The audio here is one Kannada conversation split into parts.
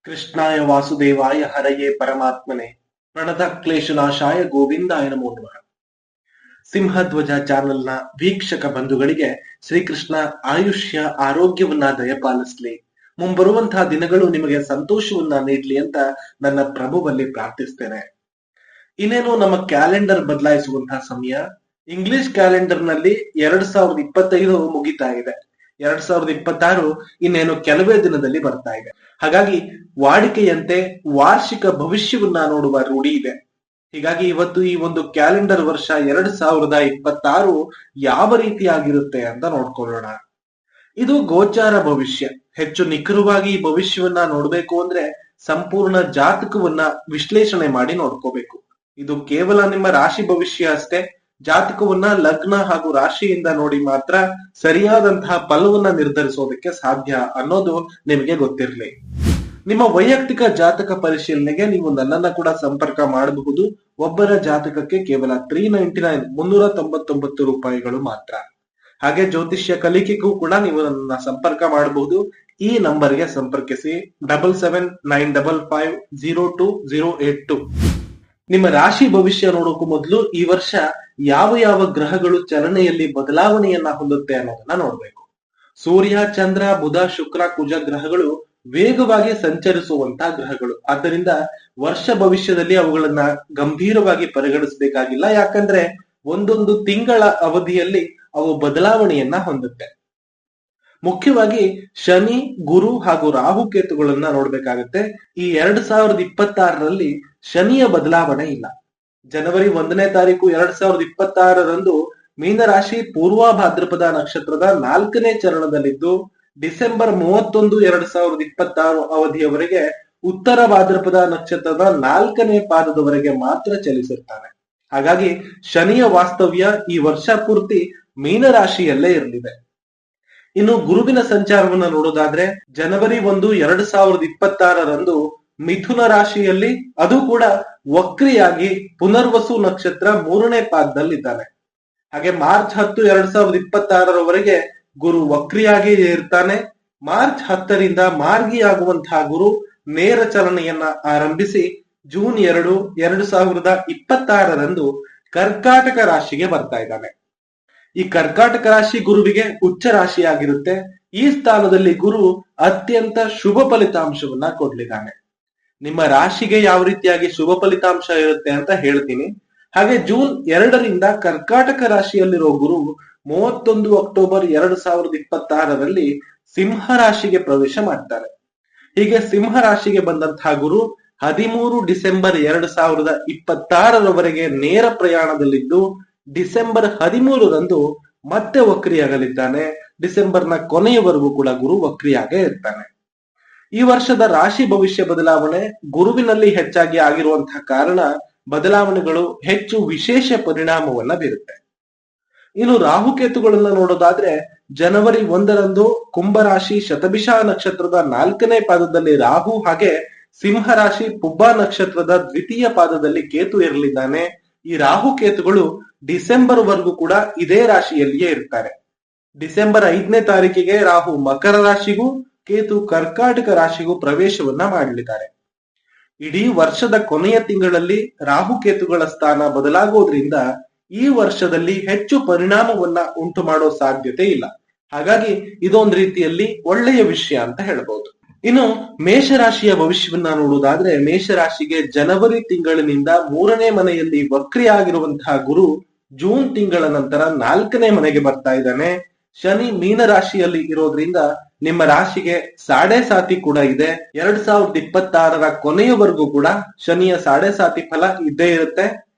ಕೃಷ್ಣಾಯ ವಾಸುದೇವಾಯ ಹರಯೇ ಪರಮಾತ್ಮನೆ ಪ್ರಣತ ಕ್ಲೇಶನಾಶಾಯ ಗೋವಿಂದಾಯ ನಮೋ ನಮಃ. ಸಿಂಹಧ್ವಜ ಚಾನೆಲ್ನ ವೀಕ್ಷಕ ಬಂಧುಗಳಿಗೆ ಶ್ರೀಕೃಷ್ಣ ಆಯುಷ್ಯ ಆರೋಗ್ಯವನ್ನ ದಯಪಾಲಿಸ್ಲಿ, ಮುಂಬರುವಂತಹ ದಿನಗಳು ನಿಮಗೆ ಸಂತೋಷವನ್ನ ನೀಡ್ಲಿ ಅಂತ ನನ್ನ ಪ್ರಭುವಲ್ಲಿ ಪ್ರಾರ್ಥಿಸ್ತೇನೆ. ಇನ್ನೇನು ನಮ್ಮ ಕ್ಯಾಲೆಂಡರ್ ಬದಲಾಯಿಸುವಂತಹ ಸಮಯ. ಇಂಗ್ಲಿಷ್ ಕ್ಯಾಲೆಂಡರ್ ನಲ್ಲಿ 2025 ಮುಗಿತಾ ಇದೆ. 2026 ಇನ್ನೇನು ಕೆಲವೇ ದಿನದಲ್ಲಿ ಬರ್ತಾ ಇದೆ. ಹಾಗಾಗಿ ವಾಡಿಕೆಯಂತೆ ವಾರ್ಷಿಕ ಭವಿಷ್ಯವನ್ನ ನೋಡುವ ರೂಢಿ ಇದೆ. ಹೀಗಾಗಿ ಇವತ್ತು ಈ ಒಂದು ಕ್ಯಾಲೆಂಡರ್ ವರ್ಷ 2026 ಯಾವ ರೀತಿಯಾಗಿರುತ್ತೆ ಅಂತ ನೋಡ್ಕೊಳ್ಳೋಣ. ಇದು ಗೋಚಾರ ಭವಿಷ್ಯ. ಹೆಚ್ಚು ನಿಖರವಾಗಿ ಈ ಭವಿಷ್ಯವನ್ನ ನೋಡ್ಬೇಕು ಅಂದ್ರೆ ಸಂಪೂರ್ಣ ಜಾತಕವನ್ನ ವಿಶ್ಲೇಷಣೆ ಮಾಡಿ ನೋಡ್ಕೋಬೇಕು. ಇದು ಕೇವಲ ನಿಮ್ಮ ರಾಶಿ ಭವಿಷ್ಯ ಅಷ್ಟೇ. ಜಾತಕವನ್ನ ಲಗ್ನ ಹಾಗೂ ರಾಶಿಯಿಂದ ನೋಡಿ ಮಾತ್ರ ಸರಿಯಾದಂತಹ ಫಲವನ್ನ ನಿರ್ಧರಿಸೋದಕ್ಕೆ ಸಾಧ್ಯ ಅನ್ನೋದು ನಿಮಗೆ ಗೊತ್ತಿರಲಿ. ನಿಮ್ಮ ವೈಯಕ್ತಿಕ ಜಾತಕ ಪರಿಶೀಲನೆಗೆ ನೀವು ನನ್ನನ್ನ ಕೂಡ ಸಂಪರ್ಕ ಮಾಡಬಹುದು. ಒಬ್ಬರ ಜಾತಕಕ್ಕೆ ಕೇವಲ 399 ರೂಪಾಯಿಗಳು ಮಾತ್ರ. ಹಾಗೆ ಜ್ಯೋತಿಷ್ಯ ಕಲಿಕೆಗೂ ಕೂಡ ನೀವು ನನ್ನ ಸಂಪರ್ಕ ಮಾಡಬಹುದು. ಈ ನಂಬರ್ಗೆ ಸಂಪರ್ಕಿಸಿ 7795502082. ನಿಮ್ಮ ರಾಶಿ ಭವಿಷ್ಯ ನೋಡೋಕು ಮೊದಲು ಈ ವರ್ಷ ಯಾವ ಯಾವ ಗ್ರಹಗಳು ಚಲನೆಯಲ್ಲಿ ಬದಲಾವಣೆಯನ್ನ ಹೊಂದುತ್ತೆ ಅನ್ನೋದನ್ನ ನೋಡ್ಬೇಕು. ಸೂರ್ಯ, ಚಂದ್ರ, ಬುಧ, ಶುಕ್ರ, ಕುಜ ಗ್ರಹಗಳು ವೇಗವಾಗಿ ಸಂಚರಿಸುವಂತಹ ಗ್ರಹಗಳು. ಆದ್ದರಿಂದ ವರ್ಷ ಭವಿಷ್ಯದಲ್ಲಿ ಅವುಗಳನ್ನ ಗಂಭೀರವಾಗಿ ಪರಿಗಣಿಸಬೇಕಾಗಿಲ್ಲ. ಯಾಕಂದ್ರೆ ಒಂದೊಂದು ತಿಂಗಳ ಅವಧಿಯಲ್ಲಿ ಅವು ಬದಲಾವಣೆಯನ್ನ ಹೊಂದುತ್ತೆ. ಮುಖ್ಯವಾಗಿ ಶನಿ, ಗುರು ಹಾಗೂ ರಾಹುಕೇತುಗಳನ್ನ ನೋಡ್ಬೇಕಾಗತ್ತೆ. ಈ 2026ರಲ್ಲಿ ಶನಿಯ ಬದಲಾವಣೆ ಇಲ್ಲ. ಜನವರಿ 1ನೇ ತಾರೀಕು 2026ರಂದು ಮೀನರಾಶಿ ಪೂರ್ವ ಭಾದ್ರಪದ ನಕ್ಷತ್ರದ 4ನೇ ಚರಣದಲ್ಲಿದ್ದು, ಡಿಸೆಂಬರ್ 31, 2026 ಅವಧಿಯವರೆಗೆ ಉತ್ತರ ಭಾದ್ರಪದ ನಕ್ಷತ್ರದ 4ನೇ ಪಾದದವರೆಗೆ ಮಾತ್ರ ಚಲಿಸುತ್ತಾನೆ. ಹಾಗಾಗಿ ಶನಿಯ ವಾಸ್ತವ್ಯ ಈ ವರ್ಷ ಪೂರ್ತಿ ಮೀನರಾಶಿಯಲ್ಲೇ ಇರಲಿದೆ. ಇನ್ನು ಗುರುವಿನ ಸಂಚಾರವನ್ನ ನೋಡೋದಾದ್ರೆ ಜನವರಿ 1, 2026ರಂದು ಮಿಥುನ ರಾಶಿಯಲ್ಲಿ, ಅದು ಕೂಡ ವಕ್ರಿಯಾಗಿ ಪುನರ್ವಸು ನಕ್ಷತ್ರ 3ನೇ ಪಾದದಲ್ಲಿದ್ದಾನೆ. ಹಾಗೆ ಮಾರ್ಚ್ 10, 2026ರವರೆಗೆ ಗುರು ವಕ್ರಿಯಾಗಿ ಇರ್ತಾನೆ. ಮಾರ್ಚ್ 10ರಿಂದ ಮಾರ್ಗಿಯಾಗುವಂತಹ ಗುರು ನೇರ ಚಲನೆಯನ್ನ ಆರಂಭಿಸಿ ಜೂನ್ 2, 2026ರಂದು ಕರ್ಕಾಟಕ ರಾಶಿಗೆ ಬರ್ತಾ ಇದ್ದಾನೆ. ಈ ಕರ್ಕಾಟಕ ರಾಶಿ ಗುರುವಿಗೆ ಉಚ್ಚ ರಾಶಿಯಾಗಿರುತ್ತೆ. ಈ ಸ್ಥಾನದಲ್ಲಿ ಗುರು ಅತ್ಯಂತ ಶುಭ ಫಲಿತಾಂಶವನ್ನ ಕೊಡ್ಲಿದ್ದಾನೆ. ನಿಮ್ಮ ರಾಶಿಗೆ ಯಾವ ರೀತಿಯಾಗಿ ಶುಭ ಫಲಿತಾಂಶ ಇರುತ್ತೆ ಅಂತ ಹೇಳ್ತೀನಿ. ಹಾಗೆ ಜೂನ್ 2ರಿಂದ ಕರ್ಕಾಟಕ ರಾಶಿಯಲ್ಲಿರೋ ಗುರು 31 ಅಕ್ಟೋಬರ್ 2026ರಲ್ಲಿ ಸಿಂಹ ರಾಶಿಗೆ ಪ್ರವೇಶ ಮಾಡ್ತಾರೆ. ಹೀಗೆ ಸಿಂಹ ರಾಶಿಗೆ ಬಂದಂತಹ ಗುರು 13 ಡಿಸೆಂಬರ್ 2026ರವರೆಗೆ ನೇರ ಪ್ರಯಾಣದಲ್ಲಿದ್ದು, ಡಿಸೆಂಬರ್ 13ರಂದು ಮತ್ತೆ ವಕ್ರಿಯಾಗಲಿದ್ದಾನೆ. ಡಿಸೆಂಬರ್ನ ಕೊನೆಯವರೆಗೂ ಕೂಡ ಗುರು ವಕ್ರಿಯಾಗೇ ಇರ್ತಾನೆ. ಈ ವರ್ಷದ ರಾಶಿ ಭವಿಷ್ಯ ಬದಲಾವಣೆ ಗುರುವಿನಲ್ಲಿ ಹೆಚ್ಚಾಗಿ ಆಗಿರುವಂತಹ ಕಾರಣ ಬದಲಾವಣೆಗಳು ಹೆಚ್ಚು ವಿಶೇಷ ಪರಿಣಾಮವನ್ನ ಬೀರುತ್ತೆ. ಇನ್ನು ರಾಹುಕೇತುಗಳನ್ನ ನೋಡೋದಾದ್ರೆ ಜನವರಿ 1ರಂದು ಕುಂಭರಾಶಿ ಶತಭಿಷ ನಕ್ಷತ್ರದ 4ನೇ ಪಾದದಲ್ಲಿ ರಾಹು, ಹಾಗೆ ಸಿಂಹ ರಾಶಿ ಪುಬ್ಬ ನಕ್ಷತ್ರದ 2ಯ ಪಾದದಲ್ಲಿ ಕೇತು ಇರಲಿದ್ದಾನೆ. ಈ ರಾಹುಕೇತುಗಳು ಡಿಸೆಂಬರ್ ವರೆಗೂ ಕೂಡ ಇದೇ ರಾಶಿಯಲ್ಲಿಯೇ ಇರ್ತಾರೆ. ಡಿಸೆಂಬರ್ 5ನೇ ತಾರೀಕಿಗೆ ರಾಹು ಮಕರ ರಾಶಿಗೂ ಕೇತು ಕರ್ಕಾಟಕ ರಾಶಿಗೂ ಪ್ರವೇಶವನ್ನ ಮಾಡಲಿದ್ದಾರೆ. ಇಡೀ ವರ್ಷದ ಕೊನೆಯ ತಿಂಗಳಲ್ಲಿ ರಾಹುಕೇತುಗಳ ಸ್ಥಾನ ಬದಲಾಗೋದ್ರಿಂದ ಈ ವರ್ಷದಲ್ಲಿ ಹೆಚ್ಚು ಪರಿಣಾಮವನ್ನ ಉಂಟು ಮಾಡೋ ಸಾಧ್ಯತೆ ಇಲ್ಲ. ಹಾಗಾಗಿ ಇದೊಂದು ರೀತಿಯಲ್ಲಿ ಒಳ್ಳೆಯ ವಿಷಯ ಅಂತ ಹೇಳ್ಬಹುದು. ಇನ್ನು ಮೇಷರಾಶಿಯ ಭವಿಷ್ಯವನ್ನ ನೋಡುವುದಾದ್ರೆ ಮೇಷರಾಶಿಗೆ ಜನವರಿ ತಿಂಗಳಿನಿಂದ 3ನೇ ಮನೆಯಲ್ಲಿ ವಕ್ರಿಯಾಗಿರುವಂತಹ ಗುರು ಜೂನ್ ತಿಂಗಳ ನಂತರ 4ನೇ ಮನೆಗೆ ಬರ್ತಾ ಇದ್ದಾನೆ. ಶನಿ ಮೀನ ರಾಶಿಯಲ್ಲಿ ಇರೋದ್ರಿಂದ ನಿಮ್ಮ ರಾಶಿಗೆ ಸಾಡೆ ಸಾತಿ ಕೂಡ ಇದೆ. 2026ರ ಕೊನೆಯವರೆಗೂ ಕೂಡ ಶನಿಯ ಸಾಡೆ ಸಾತಿ ಫಲ ಇದ್ದೇ ಇರುತ್ತೆ.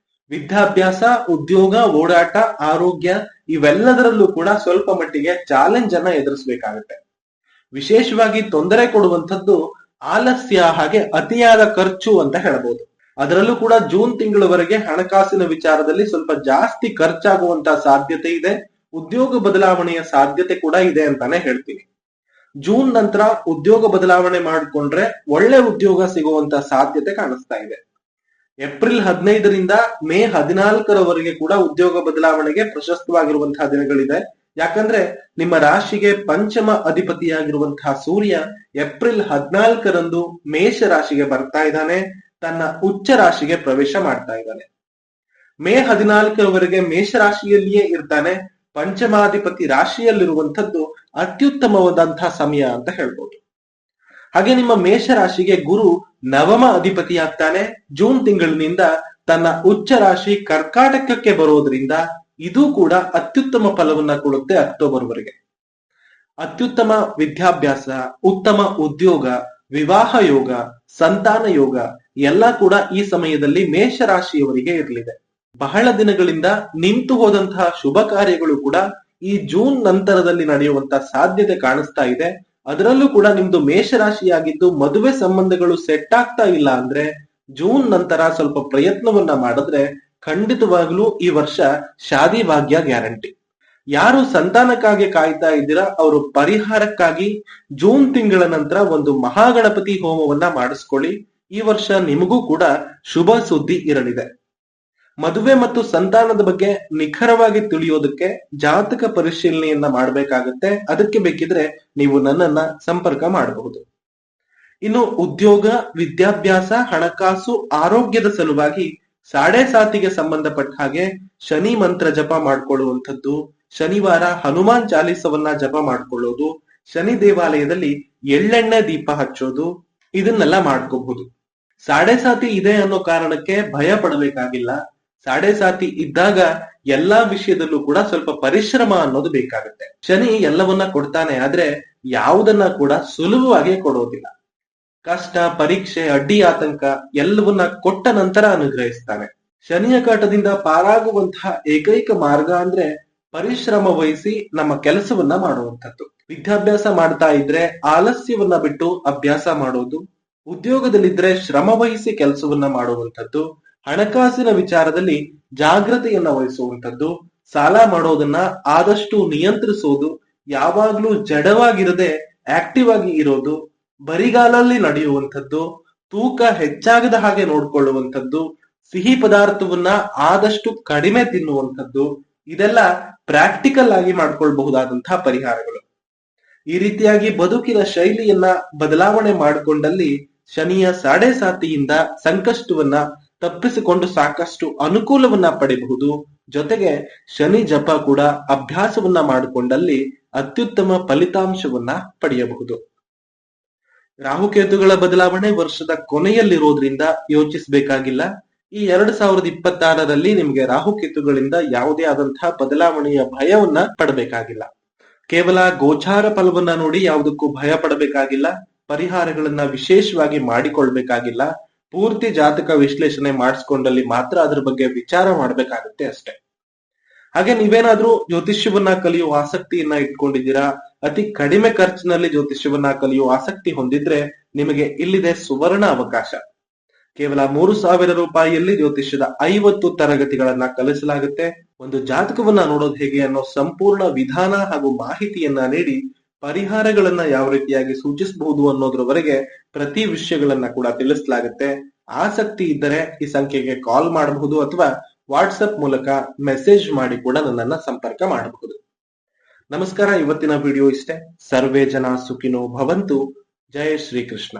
ವಿದ್ಯಾಭ್ಯಾಸ, ಉದ್ಯೋಗ, ಓಡಾಟ, ಆರೋಗ್ಯ ಇವೆಲ್ಲದರಲ್ಲೂ ಕೂಡ ಸ್ವಲ್ಪ ಮಟ್ಟಿಗೆ ಚಾಲೆಂಜ್ ಅನ್ನ ಎದುರಿಸಬೇಕಾಗುತ್ತೆ. ವಿಶೇಷವಾಗಿ ತೊಂದರೆ ಕೊಡುವಂಥದ್ದು ಆಲಸ್ಯ, ಹಾಗೆ ಅತಿಯಾದ ಖರ್ಚು ಅಂತ ಹೇಳ್ಬೋದು. ಅದರಲ್ಲೂ ಕೂಡ ಜೂನ್ ತಿಂಗಳವರೆಗೆ ಹಣಕಾಸಿನ ವಿಚಾರದಲ್ಲಿ ಸ್ವಲ್ಪ ಜಾಸ್ತಿ ಖರ್ಚಾಗುವಂತಹ ಸಾಧ್ಯತೆ ಇದೆ. ಉದ್ಯೋಗ ಬದಲಾವಣೆಯ ಸಾಧ್ಯತೆ ಕೂಡ ಇದೆ ಅಂತಾನೆ ಹೇಳ್ತೀನಿ. ಜೂನ್ ನಂತರ ಉದ್ಯೋಗ ಬದಲಾವಣೆ ಮಾಡಿಕೊಂಡ್ರೆ ಒಳ್ಳೆ ಉದ್ಯೋಗ ಸಿಗುವಂತ ಸಾಧ್ಯತೆ ಕಾಣಿಸ್ತಾ ಇದೆ. ಏಪ್ರಿಲ್ 15ರಿಂದ ಮೇ 14ರವರೆಗೆ ಕೂಡ ಉದ್ಯೋಗ ಬದಲಾವಣೆಗೆ ಪ್ರಶಸ್ತವಾಗಿರುವಂತಹ ದಿನಗಳಿದೆ. ಯಾಕಂದ್ರೆ ನಿಮ್ಮ ರಾಶಿಗೆ ಪಂಚಮ ಅಧಿಪತಿಯಾಗಿರುವಂತಹ ಸೂರ್ಯ ಏಪ್ರಿಲ್ 14ರಂದು ಮೇಷ ರಾಶಿಗೆ ಬರ್ತಾ ಇದ್ದಾನೆ, ತನ್ನ ಉಚ್ಚ ರಾಶಿಗೆ ಪ್ರವೇಶ ಮಾಡ್ತಾ ಇದ್ದಾನೆ. ಮೇ 14ರವರೆಗೆ ಮೇಷ ರಾಶಿಯಲ್ಲಿಯೇ ಇರ್ತಾನೆ. ಪಂಚಮಾಧಿಪತಿ ರಾಶಿಯಲ್ಲಿರುವಂತದ್ದು ಅತ್ಯುತ್ತಮವಾದಂತಹ ಸಮಯ ಅಂತ ಹೇಳ್ಬೋದು. ಹಾಗೆ ನಿಮ್ಮ ಮೇಷ ರಾಶಿಗೆ ಗುರು ನವಮ ಅಧಿಪತಿ ಆಗ್ತಾನೆ. ಜೂನ್ ತಿಂಗಳಿನಿಂದ ತನ್ನ ಉಚ್ಚ ರಾಶಿ ಕರ್ಕಾಟಕಕ್ಕೆ ಬರೋದ್ರಿಂದ ಇದು ಕೂಡ ಅತ್ಯುತ್ತಮ ಫಲವನ್ನ ಕೊಡುತ್ತೆ ಅಕ್ಟೋಬರ್ ವರೆಗೆ. ಅತ್ಯುತ್ತಮ ವಿದ್ಯಾಭ್ಯಾಸ, ಉತ್ತಮ ಉದ್ಯೋಗ, ವಿವಾಹ ಯೋಗ, ಸಂತಾನ ಯೋಗ ಎಲ್ಲ ಕೂಡ ಈ ಸಮಯದಲ್ಲಿ ಮೇಷ ರಾಶಿಯವರಿಗೆ ಇರಲಿದೆ. ಬಹಳ ದಿನಗಳಿಂದ ನಿಂತು ಹೋದಂತಹ ಶುಭ ಕಾರ್ಯಗಳು ಕೂಡ ಈ ಜೂನ್ ನಂತರದಲ್ಲಿ ನಡೆಯುವಂತಹ ಸಾಧ್ಯತೆ ಕಾಣಿಸ್ತಾ ಇದೆ. ಅದರಲ್ಲೂ ಕೂಡ ನಿಮ್ದು ಮೇಷರಾಶಿಯಾಗಿದ್ದು ಮದುವೆ ಸಂಬಂಧಗಳು ಸೆಟ್ ಆಗ್ತಾ ಇಲ್ಲ ಅಂದ್ರೆ ಜೂನ್ ನಂತರ ಸ್ವಲ್ಪ ಪ್ರಯತ್ನವನ್ನ ಮಾಡಿದ್ರೆ ಖಂಡಿತವಾಗ್ಲೂ ಈ ವರ್ಷ ಶಾದಿ ಭಾಗ್ಯ ಗ್ಯಾರಂಟಿ. ಯಾರು ಸಂತಾನಕ್ಕಾಗಿ ಕಾಯ್ತಾ ಇದ್ದೀರಾ ಅವರು ಪರಿಹಾರಕ್ಕಾಗಿ ಜೂನ್ ತಿಂಗಳ ನಂತರ ಒಂದು ಮಹಾಗಣಪತಿ ಹೋಮವನ್ನ ಮಾಡಿಸ್ಕೊಳ್ಳಿ. ಈ ವರ್ಷ ನಿಮಗೂ ಕೂಡ ಶುಭ ಸುದ್ದಿ ಇರಲಿದೆ. ಮದುವೆ ಮತ್ತು ಸಂತಾನದ ಬಗ್ಗೆ ನಿಖರವಾಗಿ ತಿಳಿಯೋದಕ್ಕೆ ಜಾತಕ ಪರಿಶೀಲನೆಯನ್ನ ಮಾಡಬೇಕಾಗತ್ತೆ. ಅದಕ್ಕೆ ಬೇಕಿದ್ರೆ ನೀವು ನನ್ನನ್ನ ಸಂಪರ್ಕ ಮಾಡಬಹುದು. ಇನ್ನು ಉದ್ಯೋಗ, ವಿದ್ಯಾಭ್ಯಾಸ, ಹಣಕಾಸು, ಆರೋಗ್ಯದ ಸಲುವಾಗಿ ಸಾಡೆ ಸಾತಿಗೆ ಸಂಬಂಧಪಟ್ಟ ಹಾಗೆ ಶನಿ ಮಂತ್ರ ಜಪ ಮಾಡ್ಕೊಳ್ಳುವಂಥದ್ದು, ಶನಿವಾರ ಹನುಮಾನ್ ಚಾಲೀಸವನ್ನ ಜಪ ಮಾಡ್ಕೊಳ್ಳೋದು, ಶನಿ ದೇವಾಲಯದಲ್ಲಿ ಎಳ್ಳೆಣ್ಣೆ ದೀಪ ಹಚ್ಚೋದು, ಇದನ್ನೆಲ್ಲ ಮಾಡ್ಕೋಬಹುದು. ಸಾಡೆ ಸಾತಿ ಇದೆ ಅನ್ನೋ ಕಾರಣಕ್ಕೆ ಭಯ ಪಡಬೇಕಾಗಿಲ್ಲ. ಸಾಡೆ ಸಾತಿ ಇದ್ದಾಗ ಎಲ್ಲಾ ವಿಷಯದಲ್ಲೂ ಕೂಡ ಸ್ವಲ್ಪ ಪರಿಶ್ರಮ ಅನ್ನೋದು ಬೇಕಾಗುತ್ತೆ. ಶನಿ ಎಲ್ಲವನ್ನ ಕೊಡ್ತಾನೆ, ಆದ್ರೆ ಯಾವುದನ್ನ ಕೂಡ ಸುಲಭವಾಗಿ ಕೊಡೋದಿಲ್ಲ. ಕಷ್ಟ, ಪರೀಕ್ಷೆ, ಅಡ್ಡಿ ಆತಂಕ ಎಲ್ಲವನ್ನ ಕೊಟ್ಟ ನಂತರ ಅನುಗ್ರಹಿಸ್ತಾನೆ. ಶನಿಯ ಕಾಟದಿಂದ ಪಾರಾಗುವಂತಹ ಏಕೈಕ ಮಾರ್ಗ ಅಂದ್ರೆ ಪರಿಶ್ರಮ ವಹಿಸಿ ನಮ್ಮ ಕೆಲಸವನ್ನ ಮಾಡುವಂಥದ್ದು. ವಿದ್ಯಾಭ್ಯಾಸ ಮಾಡ್ತಾ ಇದ್ರೆ ಆಲಸ್ಯವನ್ನ ಬಿಟ್ಟು ಅಭ್ಯಾಸ ಮಾಡೋದು, ಉದ್ಯೋಗದಲ್ಲಿದ್ರೆ ಶ್ರಮ ವಹಿಸಿ ಕೆಲಸವನ್ನ ಮಾಡುವಂಥದ್ದು, ಹಣಕಾಸಿನ ವಿಚಾರದಲ್ಲಿ ಜಾಗೃತೆಯನ್ನ ವಹಿಸುವಂಥದ್ದು, ಸಾಲ ಮಾಡೋದನ್ನ ಆದಷ್ಟು ನಿಯಂತ್ರಿಸೋದು, ಯಾವಾಗ್ಲೂ ಜಡವಾಗಿರದೆ ಆಕ್ಟಿವ್ ಆಗಿ ಇರೋದು, ಬರಿಗಾಲಲ್ಲಿ ನಡೆಯುವಂಥದ್ದು, ತೂಕ ಹೆಚ್ಚಾಗದ ಹಾಗೆ ನೋಡ್ಕೊಳ್ಳುವಂಥದ್ದು, ಸಿಹಿ ಪದಾರ್ಥವನ್ನ ಆದಷ್ಟು ಕಡಿಮೆ ತಿನ್ನುವಂಥದ್ದು, ಇದೆಲ್ಲ ಪ್ರಾಕ್ಟಿಕಲ್ ಆಗಿ ಮಾಡ್ಕೊಳ್ಬಹುದಾದಂತಹ ಪರಿಹಾರಗಳು. ಈ ರೀತಿಯಾಗಿ ಬದುಕಿನ ಶೈಲಿಯನ್ನ ಬದಲಾವಣೆ ಮಾಡಿಕೊಂಡಲ್ಲಿ ಶನಿಯ ಸಾಡೆ ಸಾತಿಯಿಂದ ಸಂಕಷ್ಟವನ್ನ ತಪ್ಪಿಸಿಕೊಂಡು ಸಾಕಷ್ಟು ಅನುಕೂಲವನ್ನ ಪಡೆಯಬಹುದು. ಜೊತೆಗೆ ಶನಿ ಜಪ ಕೂಡ ಅಭ್ಯಾಸವನ್ನ ಮಾಡಿಕೊಂಡಲ್ಲಿ ಅತ್ಯುತ್ತಮ ಫಲಿತಾಂಶವನ್ನ ಪಡೆಯಬಹುದು. ರಾಹುಕೇತುಗಳ ಬದಲಾವಣೆ ವರ್ಷದ ಕೊನೆಯಲ್ಲಿರೋದ್ರಿಂದ ಯೋಚಿಸಬೇಕಾಗಿಲ್ಲ. ಈ 2026ರಲ್ಲಿ ನಿಮಗೆ ರಾಹುಕೇತುಗಳಿಂದ ಯಾವುದೇ ಆದಂತಹ ಬದಲಾವಣೆಯ ಭಯವನ್ನ ಪಡಬೇಕಾಗಿಲ್ಲ. ಕೇವಲ ಗೋಚಾರ ಫಲವನ್ನ ನೋಡಿ ಯಾವುದಕ್ಕೂ ಭಯ ಪಡಬೇಕಾಗಿಲ್ಲ. ಪರಿಹಾರಗಳನ್ನ ವಿಶೇಷವಾಗಿ ಮಾಡಿಕೊಳ್ಬೇಕಾಗಿಲ್ಲ. ಪೂರ್ತಿ ಜಾತಕ ವಿಶ್ಲೇಷಣೆ ಮಾಡಿಸ್ಕೊಂಡಲ್ಲಿ ಮಾತ್ರ ಅದ್ರ ಬಗ್ಗೆ ವಿಚಾರ ಮಾಡ್ಬೇಕಾಗುತ್ತೆ ಅಷ್ಟೇ. ಹಾಗೆ ನೀವೇನಾದ್ರೂ ಜ್ಯೋತಿಷ್ಯವನ್ನ ಕಲಿಯುವ ಆಸಕ್ತಿಯನ್ನ ಇಟ್ಕೊಂಡಿದ್ದೀರಾ, ಅತಿ ಕಡಿಮೆ ಖರ್ಚಿನಲ್ಲಿ ಜ್ಯೋತಿಷ್ಯವನ್ನ ಕಲಿಯುವ ಆಸಕ್ತಿ ಹೊಂದಿದ್ರೆ ನಿಮಗೆ ಇಲ್ಲಿದೆ ಸುವರ್ಣ ಅವಕಾಶ. ಕೇವಲ 3,000 ರೂಪಾಯಿಯಲ್ಲಿ ಜ್ಯೋತಿಷ್ಯದ 50 ತರಗತಿಗಳನ್ನ ಕಲಿಸಲಾಗುತ್ತೆ. ಒಂದು ಜಾತಕವನ್ನ ನೋಡೋದು ಹೇಗೆ ಅನ್ನೋ ಸಂಪೂರ್ಣ ವಿಧಾನ ಹಾಗೂ ಮಾಹಿತಿಯನ್ನ ನೀಡಿ ಪರಿಹಾರಗಳನ್ನ ಯಾವ ರೀತಿಯಾಗಿ ಸೂಚಿಸಬಹುದು ಅನ್ನೋದ್ರವರೆಗೆ ಪ್ರತಿ ವಿಷಯಗಳನ್ನ ಕೂಡ ತಿಳಿಸಲಾಗುತ್ತೆ. ಆಸಕ್ತಿ ಇದ್ದರೆ ಈ ಸಂಖ್ಯೆಗೆ ಕಾಲ್ ಮಾಡಬಹುದು ಅಥವಾ ವಾಟ್ಸಪ್ ಮೂಲಕ ಮೆಸೇಜ್ ಮಾಡಿ ಕೂಡ ನನ್ನನ್ನ ಸಂಪರ್ಕ ಮಾಡಬಹುದು. ನಮಸ್ಕಾರ. ಇವತ್ತಿನ ವಿಡಿಯೋ ಇಷ್ಟೇ. ಸರ್ವೇ ಜನ ಸುಖಿನೋ ಭವಂತು. ಜಯ ಶ್ರೀಕೃಷ್ಣ.